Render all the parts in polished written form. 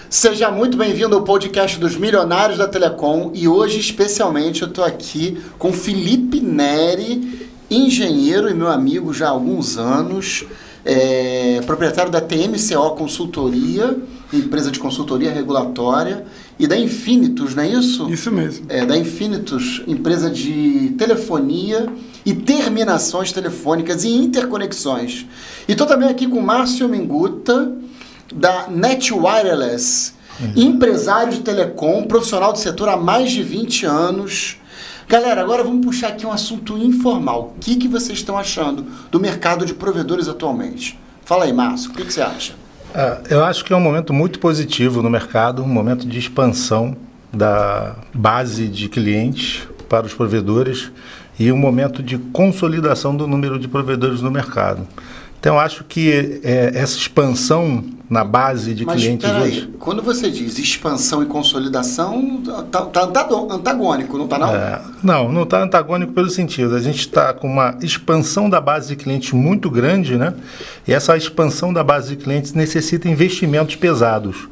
Seja muito bem-vindo ao podcast dos Milionários da Telecom e hoje, especialmente, eu estou aqui com Felipe Neri, engenheiro e meu amigo já há alguns anos, proprietário da TMCO Consultoria, empresa de consultoria regulatória, e da Infinitus, não é isso? Isso mesmo. Da Infinitus, empresa de telefonia e terminações telefônicas e interconexões. E estou também aqui com o Márcio Minguta, da Net Wireless, empresário de telecom, profissional do setor há mais de 20 anos. Galera, agora vamos puxar aqui um assunto informal. O que vocês estão achando do mercado de provedores atualmente? Fala aí, Márcio, o que você acha? Eu acho que é um momento muito positivo no mercado, um momento de expansão da base de clientes para os provedores e um momento de consolidação do número de provedores no mercado. Então, eu acho que essa expansão na base de clientes hoje... Mas, quando você diz expansão e consolidação, tá antagônico, não está não? Não está antagônico pelo sentido. A gente está com uma expansão da base de clientes muito grande, né? E essa expansão da base de clientes necessita investimentos pesados.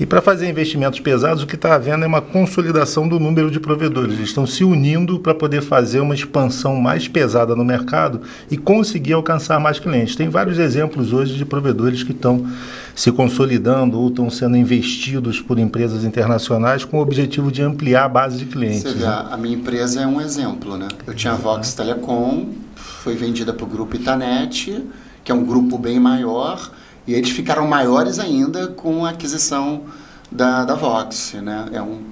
E para fazer investimentos pesados, o que está havendo é uma consolidação do número de provedores. Eles estão se unindo para poder fazer uma expansão mais pesada no mercado e conseguir alcançar mais clientes. Tem vários exemplos hoje de provedores que estão se consolidando ou estão sendo investidos por empresas internacionais com o objetivo de ampliar a base de clientes. Você vê, a minha empresa é um exemplo, né? Eu tinha a Vox Telecom, foi vendida para o grupo Itanet, que é um grupo bem maior, e eles ficaram maiores ainda com a aquisição da Vox, né?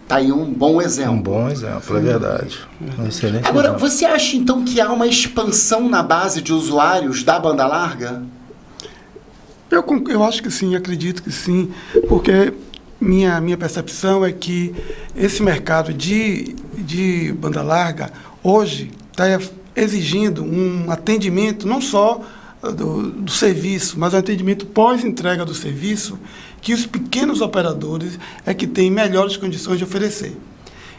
Tá aí um bom exemplo. Um bom exemplo, é verdade. Um excelente Agora, exemplo. você acha então que há uma expansão na base de usuários da banda larga? Eu acho que sim, acredito que sim, porque minha percepção é que esse mercado de banda larga hoje está exigindo um atendimento não só do serviço, mas um atendimento pós-entrega do serviço que os pequenos operadores é que têm melhores condições de oferecer.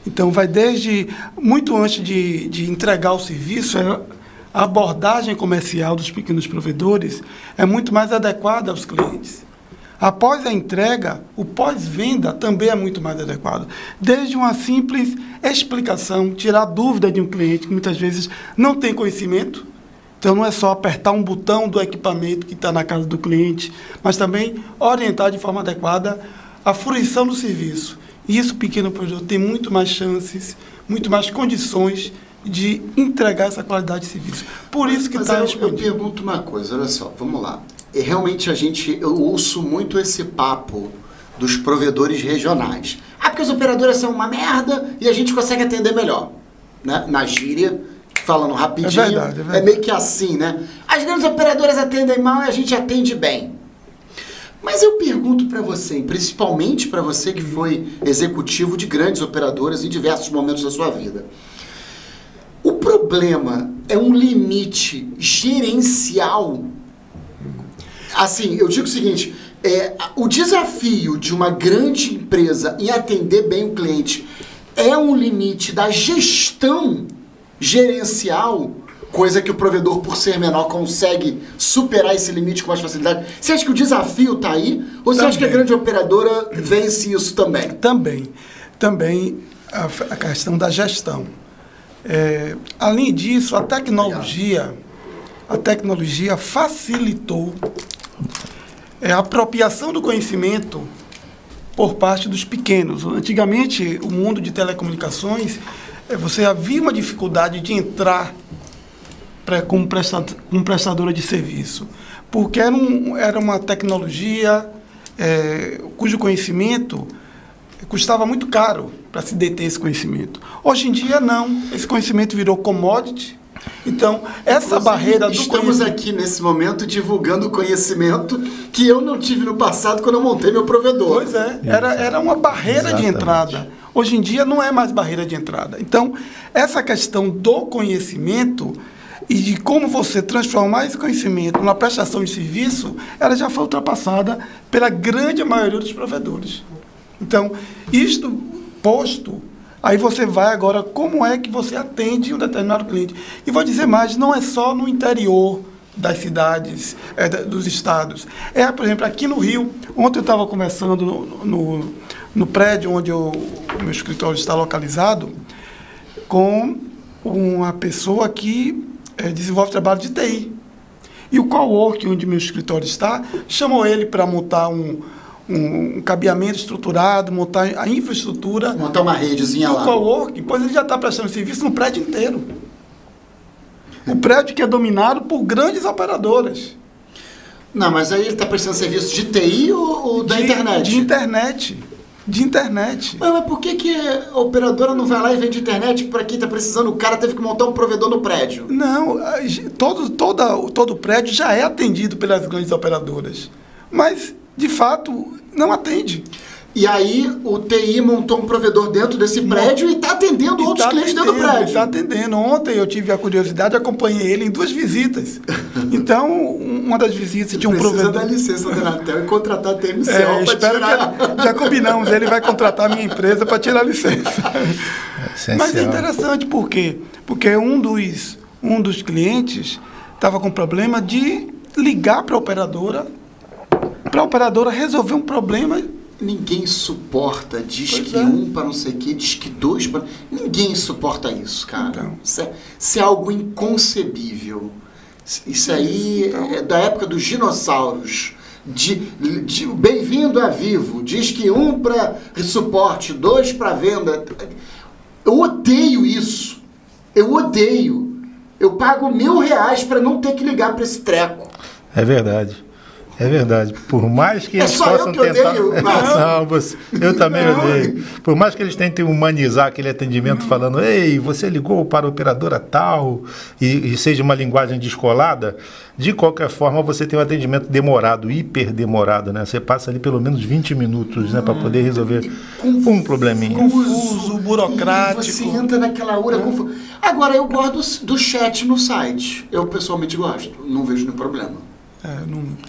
Então, vai desde, muito antes de entregar o serviço, a abordagem comercial dos pequenos provedores é muito mais adequada aos clientes. Após a entrega, o pós-venda também é muito mais adequado. Desde uma simples explicação, tirar a dúvida de um cliente que muitas vezes não tem conhecimento. Então, não é só apertar um botão do equipamento que está na casa do cliente, mas também orientar de forma adequada a fruição do serviço. E isso, o pequeno provedor tem muito mais chances, muito mais condições de entregar essa qualidade de serviço. Por isso que está expandindo. Eu pergunto uma coisa, olha só, vamos lá. Realmente eu ouço muito esse papo dos provedores regionais. Porque os operadores são uma merda e a gente consegue atender melhor. Né? Na gíria, falando rapidinho, é verdade. É meio que assim, né? As grandes operadoras atendem mal e a gente atende bem. Mas eu pergunto para você, principalmente para você que foi executivo de grandes operadoras em diversos momentos da sua vida. O problema é um limite gerencial. Assim, eu digo o seguinte, o desafio de uma grande empresa em atender bem o cliente é um limite da gestão gerencial, coisa que o provedor, por ser menor, consegue superar esse limite com mais facilidade. Você acha que o desafio está aí? Ou você acha que a grande operadora vence isso também? Também a questão da gestão. Além disso, a tecnologia facilitou a apropriação do conhecimento por parte dos pequenos. Antigamente, o mundo de telecomunicações, você havia uma dificuldade de entrar como prestadora de serviço, porque era uma tecnologia cujo conhecimento custava muito caro para se deter esse conhecimento. Hoje em dia, não. Esse conhecimento virou commodity. Então, essa barreira do Estamos aqui, nesse momento, divulgando o conhecimento que eu não tive no passado quando eu montei meu provedor. Pois é. Era uma barreira de entrada. Hoje em dia, não é mais barreira de entrada. Então, essa questão do conhecimento e de como você transformar esse conhecimento numa prestação de serviço, ela já foi ultrapassada pela grande maioria dos provedores. Então, isto posto, aí você vai agora, como é que você atende um determinado cliente. E vou dizer mais, não é só no interior das cidades, dos estados. Por exemplo, aqui no Rio, ontem eu estava conversando no prédio onde o meu escritório está localizado, com uma pessoa que desenvolve trabalho de TI. E o coworking onde meu escritório está, chamou ele para montar um cabeamento estruturado, montar a infraestrutura. Montar uma redezinha lá. O coworking, pois ele já está prestando serviço no prédio inteiro. O prédio que é dominado por grandes operadoras. Não, mas aí ele está prestando serviço de TI ou da internet? De internet. Mas por que a operadora não vai lá e vende internet para quem está precisando? O cara teve que montar um provedor no prédio. Não, todo prédio já é atendido pelas grandes operadoras. Mas, de fato, não atende. E aí o TI montou um provedor dentro desse prédio e está atendendo outros clientes dentro do prédio. Está atendendo. Ontem eu tive a curiosidade, acompanhei ele em 2 visitas. Então, uma das visitas tinha um provedor... Precisa dar licença da Anatel e contratar a TMCO para tirar. Já combinamos, ele vai contratar a minha empresa para tirar a licença. Mas é interessante, por quê? Porque um dos clientes estava com problema de ligar para a operadora resolver um problema. Ninguém suporta, diz que um para não sei o que, diz que 2 para... Ninguém suporta isso, cara. Então. Isso é algo inconcebível. Isso aí é da época dos dinossauros. Bem-vindo a Vivo. Diz que 1 para suporte, 2 para venda. Eu odeio isso. Eu odeio. Eu pago R$1.000 para não ter que ligar para esse treco. É verdade. É verdade. Por mais que eles possam tentar... eu também odeio. Por mais que eles tentem humanizar aquele atendimento falando, ei, você ligou para a operadora tal, e seja uma linguagem descolada, de qualquer forma você tem um atendimento demorado, hiper demorado, né? Você passa ali pelo menos 20 minutos, né, para poder resolver um probleminha. Confuso, burocrático. E você entra naquela hora confuso. Agora, eu gosto do chat no site. Eu pessoalmente gosto. Não vejo nenhum problema.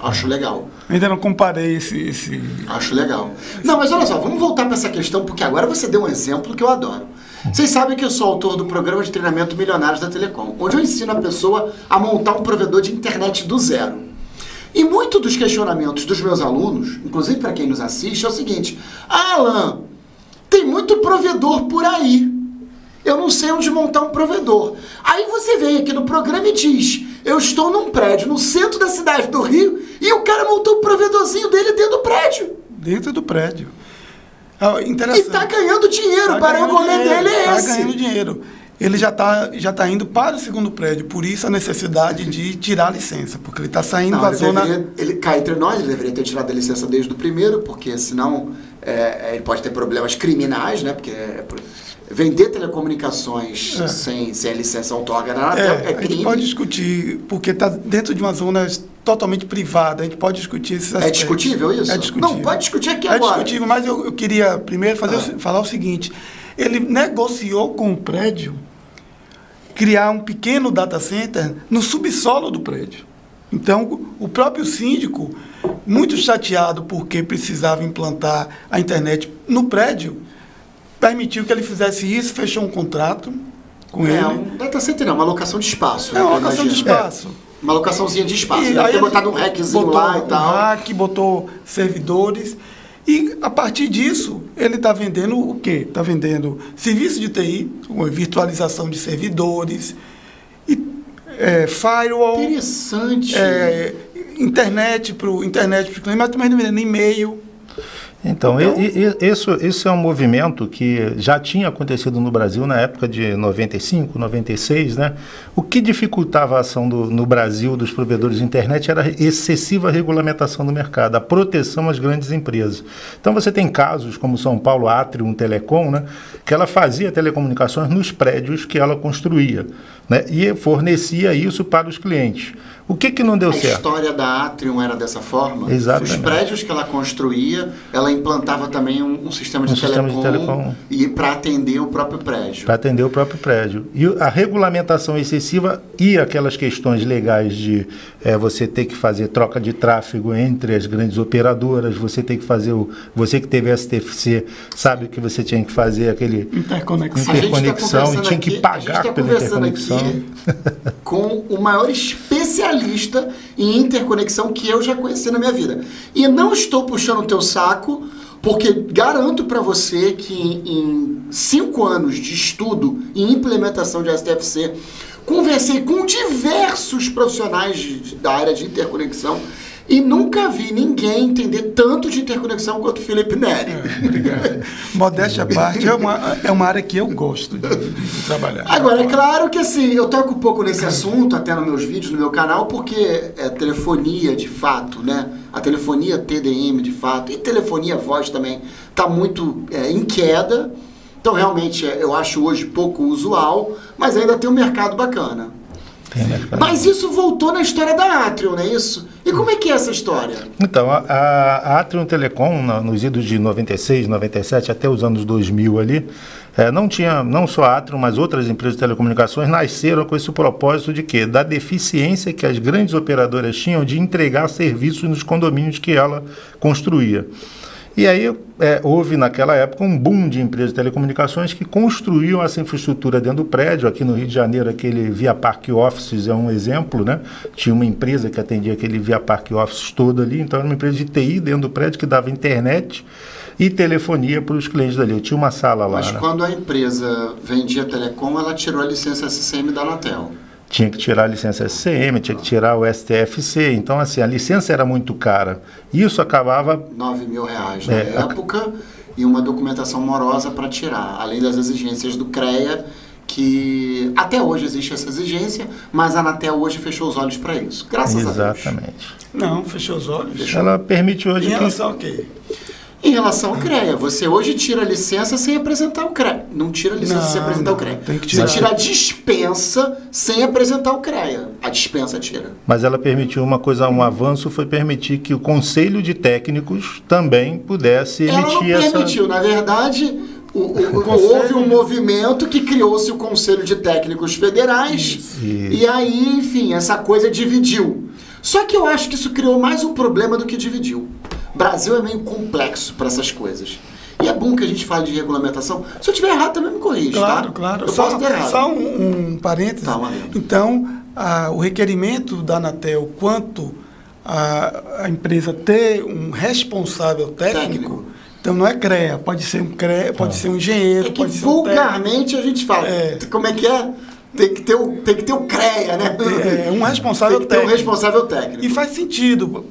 Acho legal. Ainda não comparei esse... Acho legal. Não, mas olha só, vamos voltar para essa questão, porque agora você deu um exemplo que eu adoro. Vocês sabem que eu sou autor do programa de treinamento Milionários da Telecom, onde eu ensino a pessoa a montar um provedor de internet do zero. E muito dos questionamentos dos meus alunos, inclusive para quem nos assiste, é o seguinte: Alan, tem muito provedor por aí. Eu não sei onde montar um provedor. Aí você vem aqui no programa e diz: eu estou num prédio no centro da cidade do Rio e o cara montou o provedorzinho dele dentro do prédio. Dentro do prédio. Interessante. E está ganhando dinheiro. O barangolê dele é esse. Está ganhando dinheiro. Ele já tá indo para o segundo prédio. Por isso a necessidade de tirar a licença. Porque ele está saindo da zona... Ele cai entre nós, ele deveria ter tirado a licença desde o primeiro, porque senão ele pode ter problemas criminais, né? Porque... Vender telecomunicações sem a licença outorga na Anatel é crime. A gente pode discutir, porque está dentro de uma zona totalmente privada, a gente pode discutir esses aspectos. É discutível isso? É discutível. Não, pode discutir aqui agora. É discutível, mas eu queria primeiro falar o seguinte: ele negociou com o prédio criar um pequeno data center no subsolo do prédio. Então, o próprio síndico, muito chateado porque precisava implantar a internet no prédio, permitiu que ele fizesse isso, fechou um contrato com ele. Um data center não, uma locação de espaço. Uma locação de espaço. Uma locaçãozinha de espaço. Ele deve ter botado um rackzinho lá e tal. Rack, botou servidores. E, a partir disso, ele está vendendo o quê? Está vendendo serviço de TI, virtualização de servidores, firewall. Interessante. Internet para o cliente, mas também vendendo e-mail. Então, isso é um movimento que já tinha acontecido no Brasil na época de 95, 96, né? O que dificultava a ação no Brasil dos provedores de internet era a excessiva regulamentação do mercado, a proteção às grandes empresas. Então, você tem casos como São Paulo Atrium Telecom, né? Que ela fazia telecomunicações nos prédios que ela construía, né? E fornecia isso para os clientes. O que não deu certo? A história da Atrium era dessa forma? Exatamente. Os prédios que ela construía, ela implantava também um sistema de telecom e para atender o próprio prédio. Para atender o próprio prédio. E a regulamentação excessiva e aquelas questões legais de você ter que fazer troca de tráfego entre as grandes operadoras, você tem que fazer você que teve STFC sabe que você tinha que fazer aquele interconexão e tinha que pagar pela interconexão. Aqui com o maior especialista especialista em interconexão que eu já conheci na minha vida. E não estou puxando o teu saco, porque garanto para você que em 5 anos de estudo e implementação de STFC, conversei com diversos profissionais da área de interconexão e nunca vi ninguém entender tanto de interconexão quanto o Felipe Neri. Obrigado. Modéstia à parte, é uma área que eu gosto de trabalhar. Agora, é claro que assim, eu toco um pouco nesse assunto, até nos meus vídeos, no meu canal, porque é telefonia de fato, né? A telefonia TDM de fato, e telefonia voz também, está muito em queda. Então, realmente, eu acho hoje pouco usual, mas ainda tem um mercado bacana. Mas isso voltou na história da Atrium, não é isso? E como é que é essa história? Então, a Atrium Telecom, nos idos de 96, 97, até os anos 2000 ali, não só a Atrium, mas outras empresas de telecomunicações nasceram com esse propósito de quê? Da deficiência que as grandes operadoras tinham de entregar serviços nos condomínios que ela construía. E aí houve naquela época um boom de empresas de telecomunicações que construíam essa infraestrutura dentro do prédio. Aqui no Rio de Janeiro, aquele Via Park Offices é um exemplo, né? Tinha uma empresa que atendia aquele Via Park Offices todo ali, então era uma empresa de TI dentro do prédio que dava internet e telefonia para os clientes dali. Eu tinha uma sala lá. Mas quando a empresa vendia telecom, ela tirou a licença SCM da Anatel. Tinha que tirar a licença SCM, tinha que tirar o STFC, então assim, a licença era muito cara. Isso acabava... R$9.000 na época e uma documentação morosa para tirar, além das exigências do CREA, que até hoje existe essa exigência, mas a Anatel hoje fechou os olhos para isso, graças a Deus. Exatamente. Não, fechou os olhos. Ela permite hoje em relação ao quê? Em relação ao CREA, você hoje tira a licença sem apresentar o CREA. Não tira a licença sem apresentar o CREA. Você tira a dispensa sem apresentar o CREA. A dispensa tira. Mas ela permitiu uma coisa, um avanço foi permitir que o Conselho de Técnicos também pudesse emitir ela não permitiu, na verdade... Houve um movimento que criou-se o Conselho de Técnicos Federais. Isso. E aí, enfim, essa coisa dividiu. Só que eu acho que isso criou mais um problema do que dividiu. O Brasil é meio complexo para essas coisas. E é bom que a gente fale de regulamentação. Se eu estiver errado, também me corrija, claro, tá? Claro, eu posso ter errado. Só um parênteses. Tá, então, o requerimento da Anatel quanto a empresa ter um responsável técnico, então não é CREA, pode ser um CREA, pode ser um engenheiro, pode ser um vulgarmente a gente fala, como é que é? Tem que ter o CREA, né? Um responsável técnico. Tem que ter um responsável técnico. E faz sentido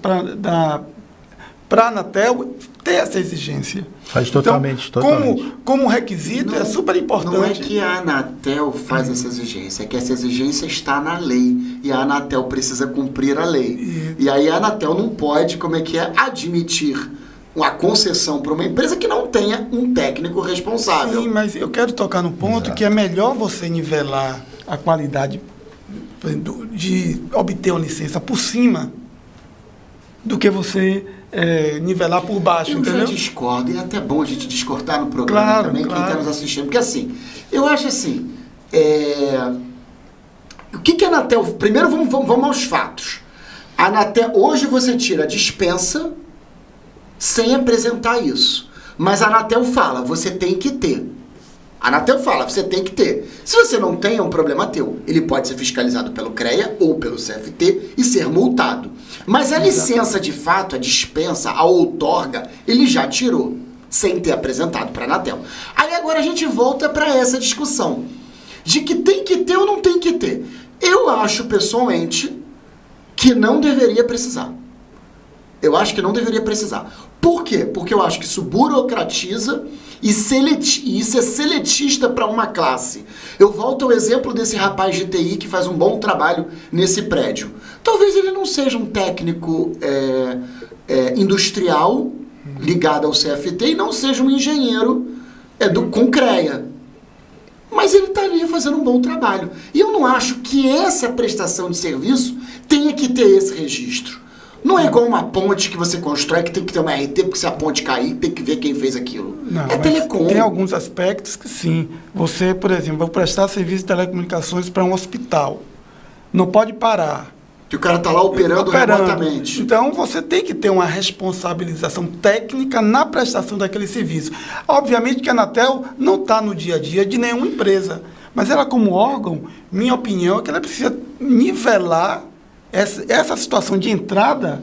para a Anatel ter essa exigência. Faz totalmente, então, totalmente. Como requisito, é super importante. Não é que a Anatel faz essa exigência, é que essa exigência está na lei. E a Anatel precisa cumprir a lei. E aí a Anatel não pode, admitir uma concessão para uma empresa que não tenha um técnico responsável. Sim, mas eu quero tocar no ponto que é melhor você nivelar a qualidade de obter uma licença por cima do que você nivelar por baixo, entendeu? Eu já discordo, e é até bom a gente discordar no programa também, quem está nos assistindo. Porque assim, eu acho assim, o que a Anatel... Primeiro vamos aos fatos. A Anatel, hoje você tira a dispensa sem apresentar isso. Mas a Anatel fala, você tem que ter. A Anatel fala, você tem que ter. Se você não tem, é um problema teu. Ele pode ser fiscalizado pelo CREA ou pelo CFT e ser multado. Mas a licença, de fato, a dispensa, a outorga, ele já tirou, sem ter apresentado para a Anatel. Aí agora a gente volta para essa discussão de que tem que ter ou não tem que ter. Eu acho, pessoalmente, que não deveria precisar. Eu acho que não deveria precisar. Por quê? Porque eu acho que isso burocratiza e isso é seletista para uma classe. Eu volto ao exemplo desse rapaz de TI que faz um bom trabalho nesse prédio. Talvez ele não seja um técnico industrial ligado ao CFT e não seja um engenheiro com CREA. Mas ele está ali fazendo um bom trabalho. E eu não acho que essa prestação de serviço tenha que ter esse registro. Não é igual uma ponte que você constrói que tem que ter uma RT, porque se a ponte cair, tem que ver quem fez aquilo. Não, telecom. Tem alguns aspectos que sim. Você, por exemplo, vai prestar serviço de telecomunicações para um hospital. Não pode parar. Que o cara está lá operando remotamente. Então, você tem que ter uma responsabilização técnica na prestação daquele serviço. Obviamente que a Anatel não está no dia a dia de nenhuma empresa. Mas ela, como órgão, minha opinião é que ela precisa nivelar essa situação de entrada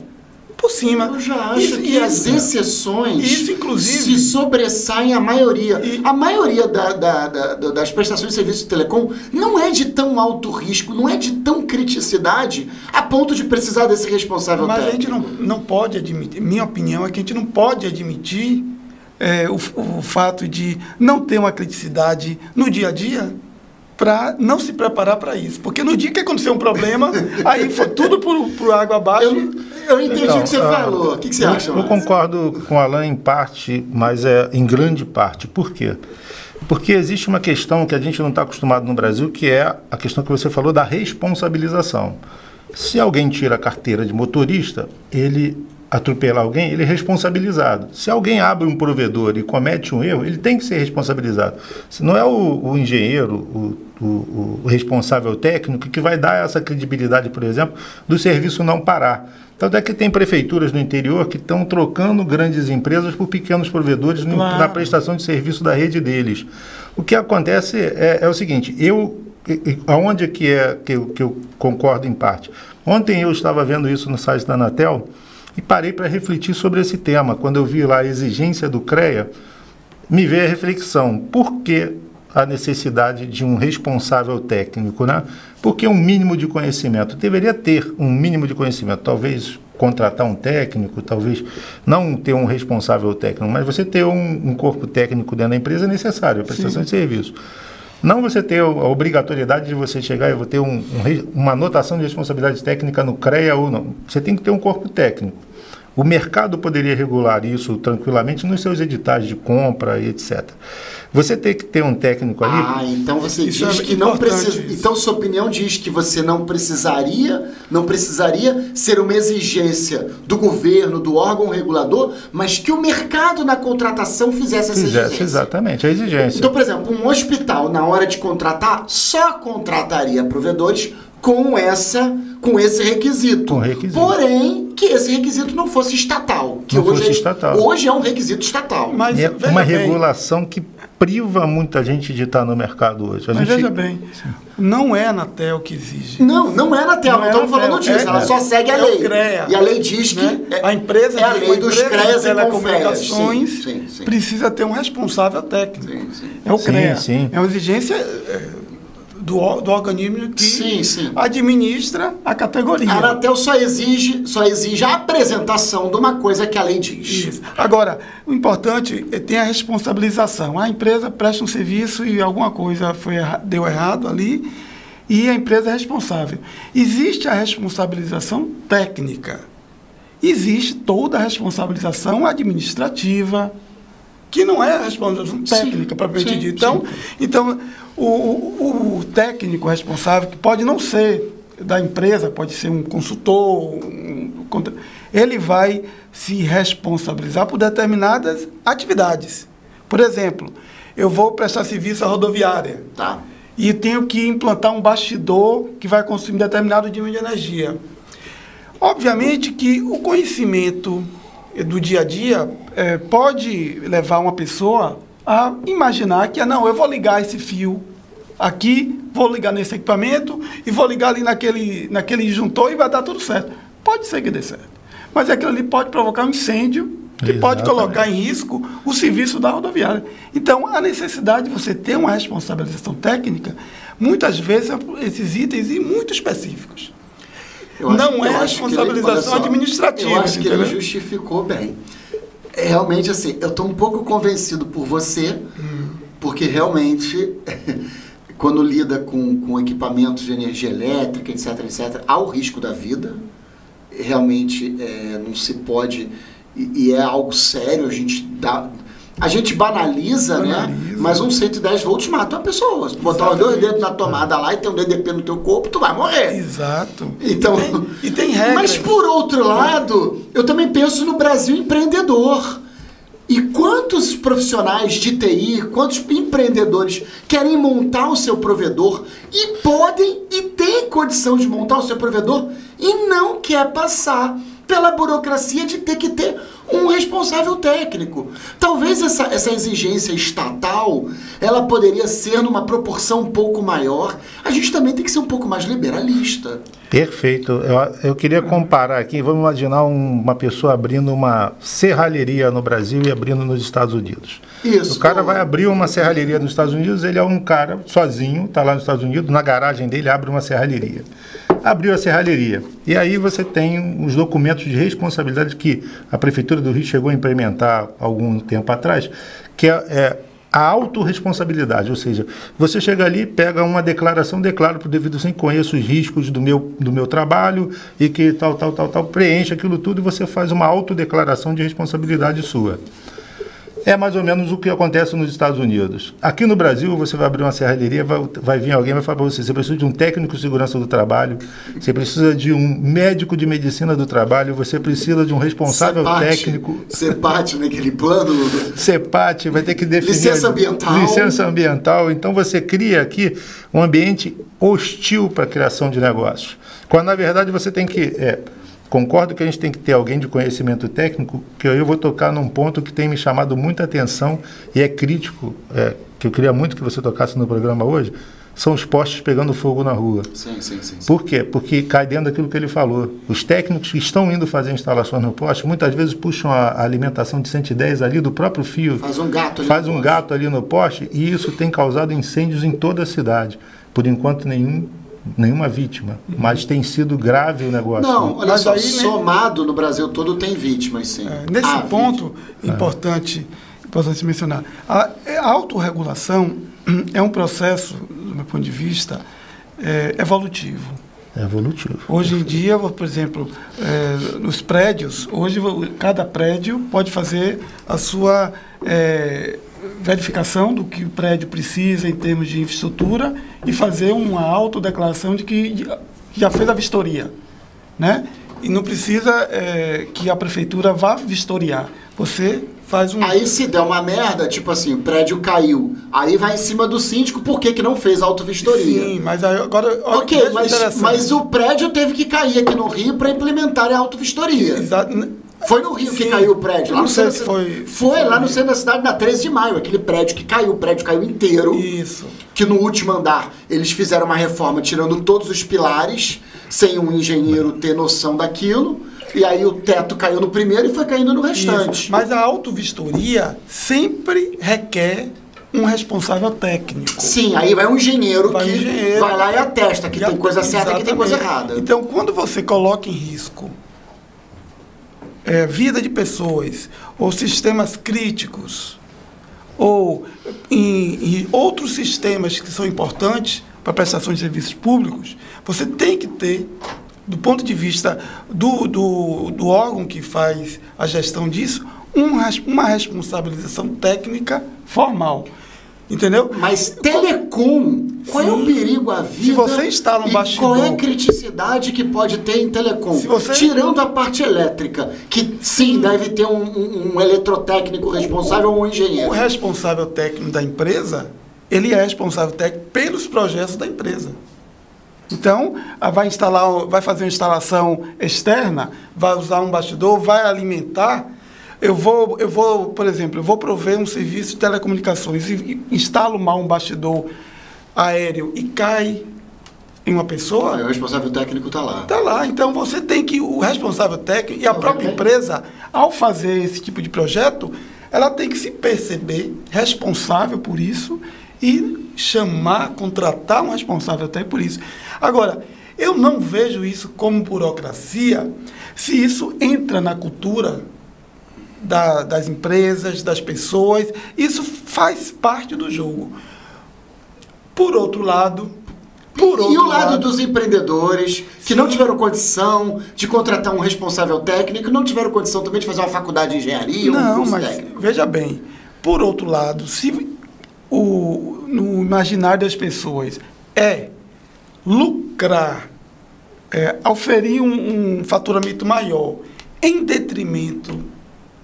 por cima. Eu já acho que as exceções inclusive, se sobressaem a maioria. A maioria das prestações de serviço de telecom não é de tão alto risco, não é de tão criticidade a ponto de precisar desse responsável técnico. Mas a gente não pode admitir, minha opinião é que a gente não pode admitir o fato de não ter uma criticidade no dia a dia para não se preparar para isso. Porque no dia que aconteceu um problema, aí foi tudo por água abaixo. Eu entendi o que você falou. O que você acha, Eu concordo com o Alain em parte, mas em grande parte. Por quê? Porque existe uma questão que a gente não está acostumado no Brasil, que é a questão que você falou da responsabilização. Se alguém tira a carteira de motorista, ele atropelar alguém, ele é responsabilizado. Se alguém abre um provedor e comete um erro, ele tem que ser responsabilizado. Se não é o engenheiro, o responsável técnico que vai dar essa credibilidade, por exemplo, do serviço não parar. Tanto é que tem prefeituras no interior que estão trocando grandes empresas por pequenos provedores na prestação de serviço da rede deles. O que acontece é o seguinte, aonde é que eu concordo em parte? Ontem eu estava vendo isso no site da Anatel e parei para refletir sobre esse tema. Quando eu vi lá a exigência do CREA, me veio a reflexão. Por que a necessidade de um responsável técnico, né? Porque um mínimo de conhecimento. Deveria ter um mínimo de conhecimento. Talvez contratar um técnico, talvez não ter um responsável técnico, mas você ter um corpo técnico dentro da empresa é necessário, a prestação de serviço. Não você ter a obrigatoriedade de você chegar e vou ter uma anotação de responsabilidade técnica no CREA ou não. Você tem que ter um corpo técnico. O mercado poderia regular isso tranquilamente nos seus editais de compra e etc. Você tem que ter um técnico ali... então você diz que não precisa... Então sua opinião diz que você não precisaria ser uma exigência do governo, do órgão regulador, mas que o mercado na contratação fizesse essa exigência. Exatamente, a exigência. Então, por exemplo, um hospital, na hora de contratar, só contrataria provedores com esse requisito. Porém, que esse requisito não fosse estatal. Que hoje é um requisito estatal. Mas é uma regulação que priva muita gente de estar no mercado hoje. Veja bem, não é a Anatel que exige. Não é a Anatel, não estamos falando disso. Ela só segue a lei. CREA, e a lei diz que a empresa a lei dos CREAs e telecomunicações precisa ter um responsável técnico. É o CREA. É uma exigência do organismo que administra a categoria. A Anatel só exige a apresentação de uma coisa que a lei diz. Isso. Agora, o importante é ter a responsabilização. A empresa presta um serviço e alguma coisa deu errado ali e a empresa é responsável. Existe a responsabilização técnica. Existe toda a responsabilização administrativa, que não é a responsabilização técnica, propriamente dito. Então, o técnico responsável, que pode não ser da empresa, pode ser um consultor, ele vai se responsabilizar por determinadas atividades. Por exemplo, eu vou prestar serviço à rodoviária e tenho que implantar um bastidor que vai consumir determinado nível de energia. Obviamente que o conhecimento do dia a dia pode levar uma pessoa a imaginar que, eu vou ligar esse fio aqui, vou ligar nesse equipamento e vou ligar ali naquele disjuntor e vai dar tudo certo. Pode ser que dê certo. Mas aquilo ali pode provocar um incêndio que pode colocar em risco o serviço da rodoviária. Então, a necessidade de você ter uma responsabilização técnica, muitas vezes, esses itens e muito específicos. Não é responsabilização administrativa. Eu acho que ele justificou bem. Realmente, assim, eu estou um pouco convencido por você, porque realmente, quando lida com equipamentos de energia elétrica, etc., há o risco da vida. Realmente, não se pode... E é algo sério, a gente banaliza, né? Mas 110 volts mata uma pessoa. Se botar os 2 dedos na tomada lá e ter um DDP no teu corpo, tu vai morrer. Exato. Então, e tem regras. Mas por outro lado, eu também penso no Brasil empreendedor. E quantos profissionais de TI, quantos empreendedores querem montar o seu provedor e podem e têm condição de montar o seu provedor e não quer passar pela burocracia de ter que ter um responsável técnico. Talvez essa exigência estatal, ela poderia ser numa proporção um pouco maior. A gente também tem que ser um pouco mais liberalista. Perfeito. Eu queria comparar aqui, vamos imaginar uma pessoa abrindo uma serralheria no Brasil e abrindo nos Estados Unidos. Isso. O cara vai abrir uma serralheria nos Estados Unidos, ele é um cara sozinho, está lá nos Estados Unidos, na garagem dele abre uma serralheria. Abriu a serralheria. E aí você tem os documentos de responsabilidade que a Prefeitura do Rio chegou a implementar algum tempo atrás, que é a autorresponsabilidade, ou seja, você chega ali, pega uma declaração, declara para o devido assim, conheço os riscos do meu trabalho e que tal, preenche aquilo tudo e você faz uma autodeclaração de responsabilidade sua. É mais ou menos o que acontece nos Estados Unidos. Aqui no Brasil, você vai abrir uma serralheria, vai vir alguém e vai falar para você, você precisa de um técnico de segurança do trabalho, você precisa de um médico de medicina do trabalho, você precisa de um responsável técnico. CEPAT, naquele plano. CEPAT, vai ter que definir... Licença ambiental. Licença ambiental. Então, você cria aqui um ambiente hostil para a criação de negócios. Quando, na verdade, você tem que... Concordo que a gente tem que ter alguém de conhecimento técnico, que eu vou tocar num ponto que tem me chamado muita atenção e é crítico, que eu queria muito que você tocasse no programa hoje, são os postes pegando fogo na rua. Sim. Por quê? Porque cai dentro daquilo que ele falou. Os técnicos que estão indo fazer instalações no poste, muitas vezes puxam a alimentação de 110 ali do próprio fio. Faz um gato ali. Faz um gato ali no poste e isso tem causado incêndios em toda a cidade. Por enquanto, nenhuma vítima, mas tem sido grave o negócio. Não, olha só, somado no Brasil todo tem vítimas, sim. Nesse ponto, importante mencionar, a autorregulação é um processo, do meu ponto de vista, evolutivo. Evolutivo. Hoje em dia, por exemplo, nos prédios, hoje cada prédio pode fazer a sua verificação do que o prédio precisa em termos de infraestrutura e fazer uma autodeclaração de que já fez a vistoria, né? E não precisa que a prefeitura vá vistoriar. Você faz um... Aí se der uma merda, tipo assim, o prédio caiu, aí vai em cima do síndico, por que não fez a autovistoria? Sim, mas aí agora... Ok, mas o prédio teve que cair aqui no Rio para implementar a autovistoria. Exato. Foi no Rio que caiu o prédio. Lá não sei se foi lá no centro da cidade, na 13 de maio, aquele prédio que caiu, o prédio caiu inteiro. Isso. Que no último andar eles fizeram uma reforma tirando todos os pilares, sem um engenheiro ter noção daquilo. E aí o teto caiu no primeiro e foi caindo no restante. Isso. Mas a autovistoria sempre requer um responsável técnico. Sim, aí vai um engenheiro que vai lá e atesta que tem coisa certa e que tem coisa errada. Então, quando você coloca em risco vida de pessoas, ou sistemas críticos, ou em outros sistemas que são importantes para a prestação de serviços públicos, você tem que ter, do ponto de vista do órgão que faz a gestão disso, uma responsabilização técnica formal. Entendeu? Mas telecom, qual é o perigo à vida? Se você instala um bastidor... Qual é a criticidade que pode ter em telecom? Tirando a parte elétrica, que sim, deve ter um eletrotécnico responsável ou um engenheiro. O responsável técnico da empresa, ele é responsável técnico pelos projetos da empresa. Então, vai fazer uma instalação externa, vai usar um bastidor, vai alimentar... Eu vou, por exemplo, prover um serviço de telecomunicações e instalo mal um bastidor aéreo e cai em uma pessoa... O responsável técnico está lá. Está lá. Então, você tem que... O responsável técnico e a própria empresa, ao fazer esse tipo de projeto, ela tem que se perceber responsável por isso e contratar um responsável técnico por isso. Agora, eu não vejo isso como burocracia se isso entra na cultura das empresas, das pessoas. Isso faz parte do jogo. Por outro lado... E o lado dos empreendedores, que não tiveram condição de contratar um responsável técnico, não tiveram condição também de fazer uma faculdade de engenharia, um curso técnico. Veja bem, por outro lado, se no imaginário das pessoas lucrar, oferir um faturamento maior, em detrimento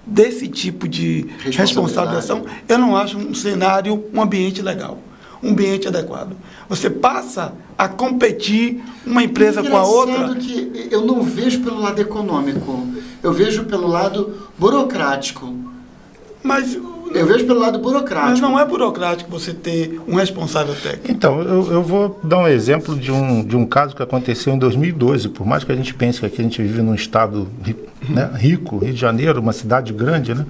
desse tipo de responsabilização, eu não acho um ambiente legal, um ambiente adequado. Você passa a competir uma empresa com a outra. Que eu não vejo pelo lado econômico. Eu vejo pelo lado burocrático. Mas Eu vejo pelo lado burocrático. Mas não é burocrático você ter um responsável técnico. Então, eu vou dar um exemplo de um caso que aconteceu em 2012. Por mais que a gente pense que aqui a gente vive num estado, né, rico, Rio de Janeiro, uma cidade grande, né?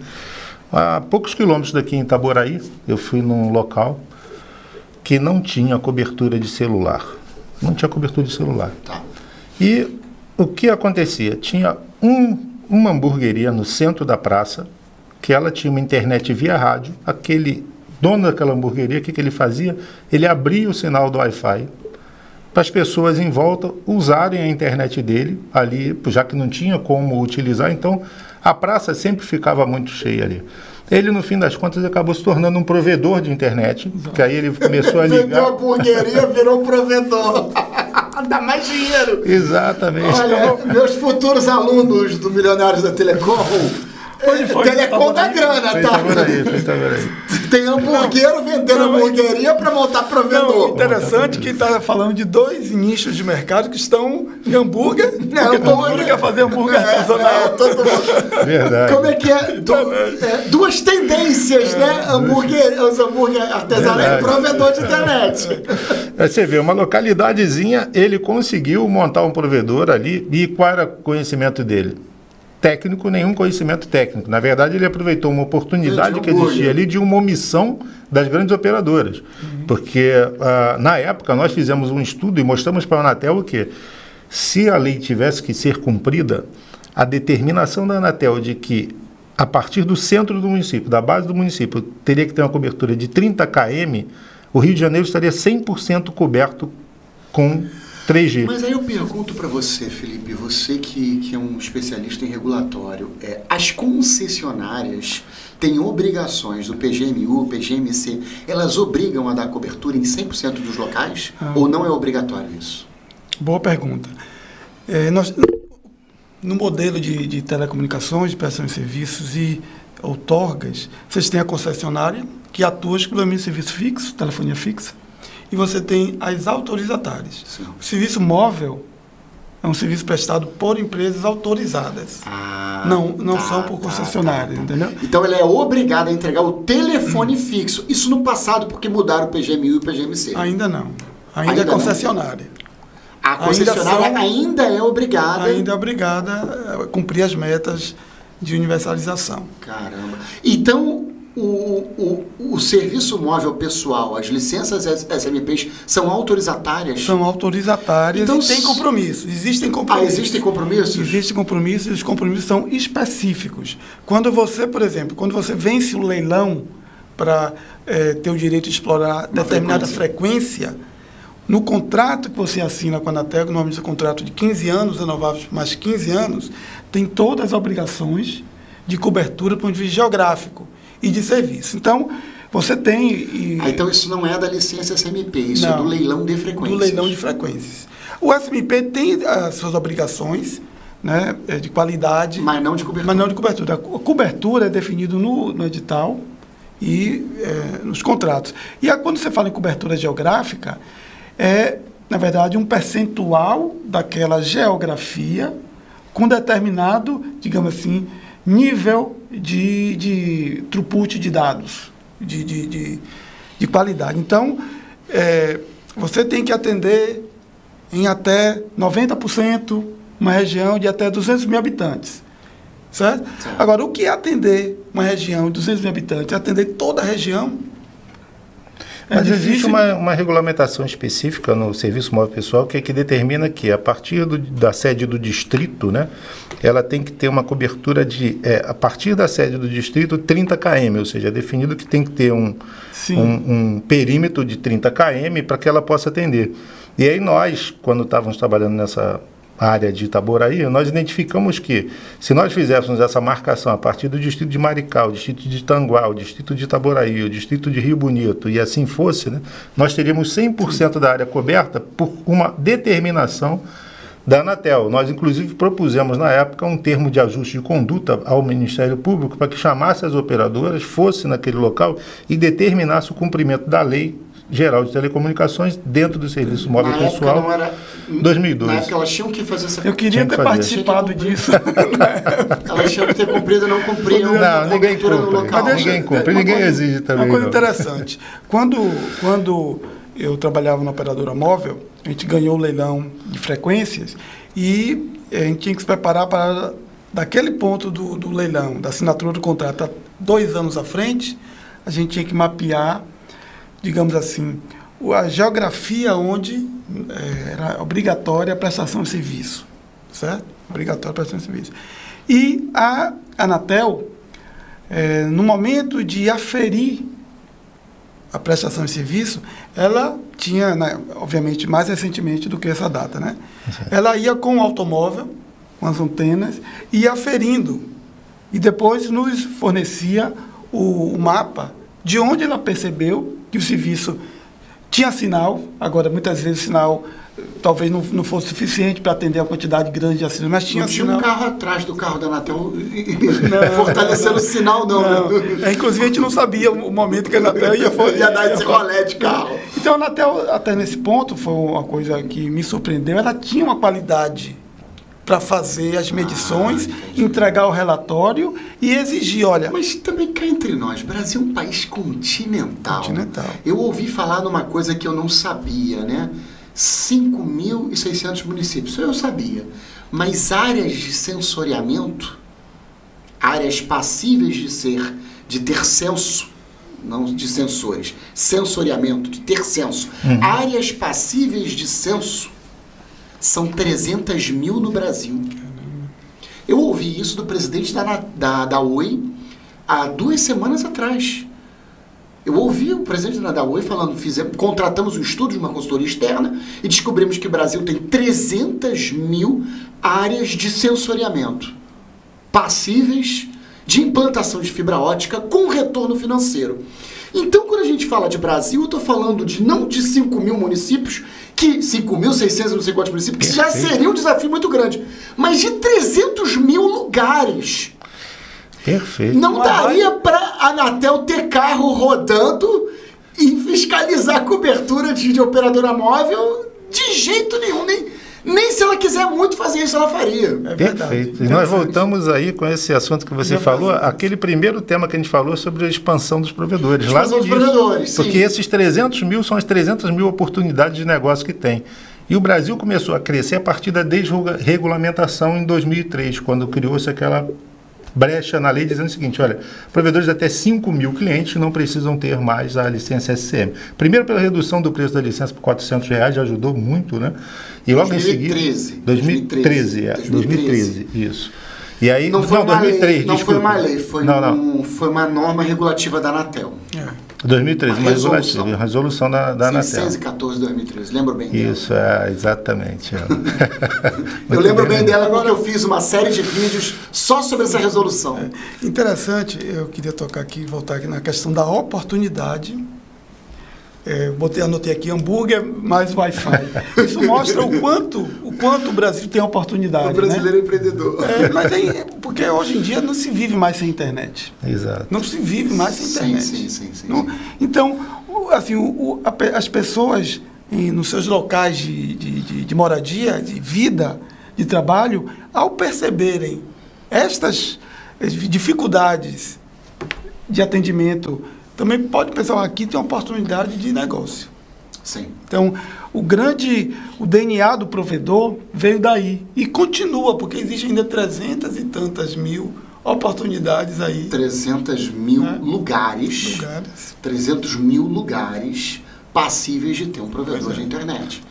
A poucos quilômetros daqui em Itaboraí, eu fui num local que não tinha cobertura de celular. Não tinha cobertura de celular. Tá. E o que acontecia? Tinha uma hamburgueria no centro da praça, que ela tinha uma internet via rádio. Aquele dono daquela hamburgueria, o que ele fazia? Ele abria o sinal do Wi-Fi para as pessoas em volta usarem a internet dele ali, já que não tinha como utilizar. Então, a praça sempre ficava muito cheia ali. Ele, no fim das contas, acabou se tornando um provedor de internet, que aí ele começou a ligar... Vendeu a hamburgueria, virou provedor. Dá mais dinheiro. Exatamente. Olha, meus futuros alunos do Milionários da Telecom... Telecom da grana, tá? Tem hamburgueiro vendendo hamburgueria para montar provedor. Interessante que está falando de dois nichos de mercado que estão em hambúrguer, porque todo mundo quer fazer hambúrguer artesanal. Todo mundo. Verdade. Como é que é? Duas tendências, né? Os hambúrguer artesanais e provedor de internet. Você vê, uma localidadezinha, ele conseguiu montar um provedor ali. E qual era o conhecimento dele? Técnico, nenhum conhecimento técnico. Na verdade, ele aproveitou uma oportunidade que existia ali de uma omissão das grandes operadoras. Porque, na época, nós fizemos um estudo e mostramos para a Anatel que, se a lei tivesse que ser cumprida, a determinação da Anatel de que, a partir do centro do município, da base do município, teria que ter uma cobertura de 30 km, o Rio de Janeiro estaria 100% coberto com 3G. Mas aí eu pergunto para você, Felipe, você que é um especialista em regulatório, as concessionárias têm obrigações do PGMU, PGMC, elas obrigam a dar cobertura em 100% dos locais? Ou não é obrigatório isso? Boa pergunta. No modelo de telecomunicações, de prestação de serviços e outorgas, vocês têm a concessionária, que atua exclusivamente em serviço fixo, telefonia fixa, e você tem as autorizatárias. Sim. O serviço móvel é um serviço prestado por empresas autorizadas. Não são por concessionárias, entendeu? Então ela é obrigada a entregar o telefone fixo. Isso no passado, porque mudaram o PGMU e o PGMC. Ainda não. Ainda é concessionária. A concessionária ainda é obrigada... Ainda é obrigada a cumprir as metas de universalização. Caramba. Então... O serviço móvel pessoal, as licenças SMPs são autorizatárias? São autorizatárias, então, e tem compromisso. Existem compromissos. Existem compromissos? Existem compromissos e os compromissos são específicos. Quando você, por exemplo, quando você vence o leilão para ter o direito de explorar determinada frequência, no contrato que você assina com a Anatel, normalmente é um contrato de 15 anos, renováveis por mais 15 anos, tem todas as obrigações de cobertura do ponto de vista geográfico e de serviço. Então, você tem... então, isso não é da licença SMP, isso é do leilão de frequências. Do leilão de frequências. O SMP tem as suas obrigações, né, de qualidade... Mas não de cobertura. Mas não de cobertura. A cobertura é definida no edital e nos contratos. E quando você fala em cobertura geográfica, na verdade, um percentual daquela geografia com determinado, digamos assim, nível de throughput de dados, de qualidade. Então, você tem que atender em até 90% uma região de até 200 mil habitantes. Certo? Agora, o que é atender uma região de 200 mil habitantes? É atender toda a região? Mas existe uma regulamentação específica no serviço móvel pessoal que determina que, a partir da sede do distrito, né, ela tem que ter uma cobertura de, a partir da sede do distrito, 30 km, ou seja, é definido que tem que ter um perímetro de 30 km para que ela possa atender. E aí nós, quando estávamos trabalhando nessa área de Itaboraí, nós identificamos que, se nós fizéssemos essa marcação a partir do distrito de Maricá, o distrito de Itanguá, o distrito de Itaboraí, o distrito de Rio Bonito, e assim fosse, né, nós teríamos 100% da área coberta por uma determinação da Anatel. Nós, inclusive, propusemos, na época, um termo de ajuste de conduta ao Ministério Público para que chamasse as operadoras, fosse naquele local e determinasse o cumprimento da lei Geral de Telecomunicações dentro do Serviço Móvel Na Pessoal, época não era, 2012. Na época elas tinham que fazer essa... Eu queria ter participado disso. Elas tinham que ter cumprido e não cumpriam. Não, ninguém cobertura no cumpre. local. Ninguém cumpre, ninguém exige também. Uma coisa não. interessante. Quando eu trabalhava na operadora móvel, a gente ganhou o leilão de frequências e a gente tinha que se preparar para, daquele ponto do leilão, da assinatura do contrato, a 2 anos à frente, a gente tinha que mapear, digamos assim, a geografia onde era obrigatória a prestação de serviço, certo? Obrigatória a prestação de serviço. E a Anatel, no momento de aferir a prestação de serviço, ela tinha, né, obviamente, mais recentemente do que essa data, né? Ela ia com o automóvel, com as antenas, ia aferindo. E depois nos fornecia o mapa de onde ela percebeu que o serviço tinha sinal. Agora, muitas vezes o sinal talvez não fosse suficiente para atender a quantidade grande de acidentes, mas tinha sinal. Não tinha um carro atrás do carro da Anatel fortalecendo o sinal, não. Né? Inclusive, a gente não sabia o momento que a Anatel ia dar esse rolé de carro. Então, a Anatel, até nesse ponto, foi uma coisa que me surpreendeu. Ela tinha uma qualidade para fazer as medições, entregar o relatório e exigir, olha... Mas também cá entre nós, o Brasil é um país continental. Continental. Eu ouvi falar numa coisa que eu não sabia, né? 5.600 municípios, isso eu sabia. Mas áreas de sensoriamento, áreas passíveis de ter censo, não de sensores, sensoriamento, de ter censo. Áreas passíveis de censo são 300 mil no Brasil. Eu ouvi isso do presidente da Oi há 2 semanas atrás. Eu ouvi o presidente da Oi falando, contratamos um estudo de uma consultoria externa e descobrimos que o Brasil tem 300 mil áreas de sensoriamento passíveis de implantação de fibra ótica com retorno financeiro. Então, quando a gente fala de Brasil, eu estou falando não de 5 mil municípios, que 5.600 não sei quantos municípios, que já seria um desafio muito grande, mas de 300 mil lugares. Perfeito. Não daria para a Anatel ter carro rodando e fiscalizar a cobertura de operadora móvel de jeito nenhum, nem se ela quiser muito fazer isso, ela faria. Perfeito. E nós voltamos aí com esse assunto que você falou, aquele primeiro tema que a gente falou sobre a expansão dos provedores. Expansão dos provedores, sim. Porque esses 300 mil são as 300 mil oportunidades de negócio que tem. E o Brasil começou a crescer a partir da desregulamentação em 2003, quando criou-se aquela brecha na lei dizendo o seguinte, olha, provedores de até 5 mil clientes não precisam ter mais a licença SCM. Primeiro pela redução do preço da licença por R$400, já ajudou muito, né? E logo 2013, em seguida... 2013, isso. E aí, não foi uma 2003, lei, não foi uma lei, foi uma norma regulativa da Anatel. 2013, uma resolução da Anatel. 614 de 2013, lembro bem dela. Isso, exatamente. Eu lembro bem dela porque eu fiz uma série de vídeos só sobre essa resolução. Interessante, eu queria voltar aqui na questão da oportunidade. Anotei aqui, hambúrguer mais Wi-Fi. Isso mostra o quanto o Brasil tem oportunidade. O brasileiro, né? Empreendedor. Mas porque hoje em dia não se vive mais sem internet. Exato. Não se vive mais sem internet. Sim. Então, assim, as pessoas nos seus locais de moradia, de vida, de trabalho, ao perceberem estas dificuldades de atendimento, também pode pensar, aqui tem uma oportunidade de negócio. Sim. Então, o DNA do provedor veio daí. E continua, porque existem ainda 300 e tantas mil oportunidades aí. 300 mil lugares. 300 mil lugares passíveis de ter um provedor de internet.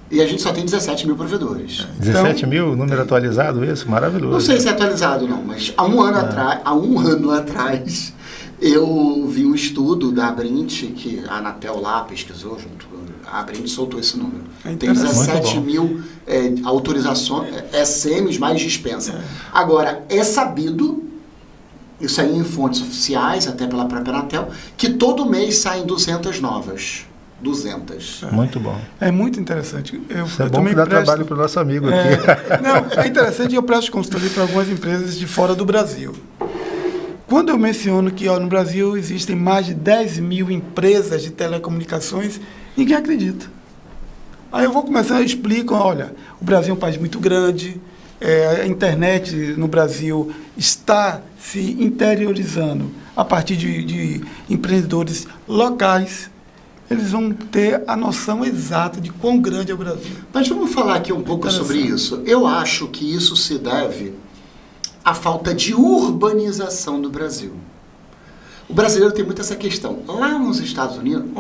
E a gente só tem 17 mil provedores. 17 mil, número atualizado isso? Maravilhoso. Não sei se é atualizado não, mas há um ano atrás, eu vi um estudo da Abrint, que a Anatel lá pesquisou junto, a Abrint soltou esse número. Tem 17 mil autorizações, SMs mais dispensa. Agora, é sabido, isso aí em fontes oficiais, até pela própria Anatel, que todo mês saem 200 novas. 200. Muito bom. É muito interessante. Isso é bom que dá trabalho para o nosso amigo aqui. Não, é interessante, eu presto consultoria para algumas empresas de fora do Brasil. Quando eu menciono que no Brasil existem mais de 10 mil empresas de telecomunicações, ninguém acredita. Aí eu vou começar a explicar, olha, o Brasil é um país muito grande, a internet no Brasil está se interiorizando a partir de empreendedores locais. Eles vão ter a noção exata de quão grande é o Brasil. Mas vamos falar aqui um pouco sobre isso. Eu acho que isso se deve à falta de urbanização do Brasil. O brasileiro tem muito essa questão. Lá nos Estados Unidos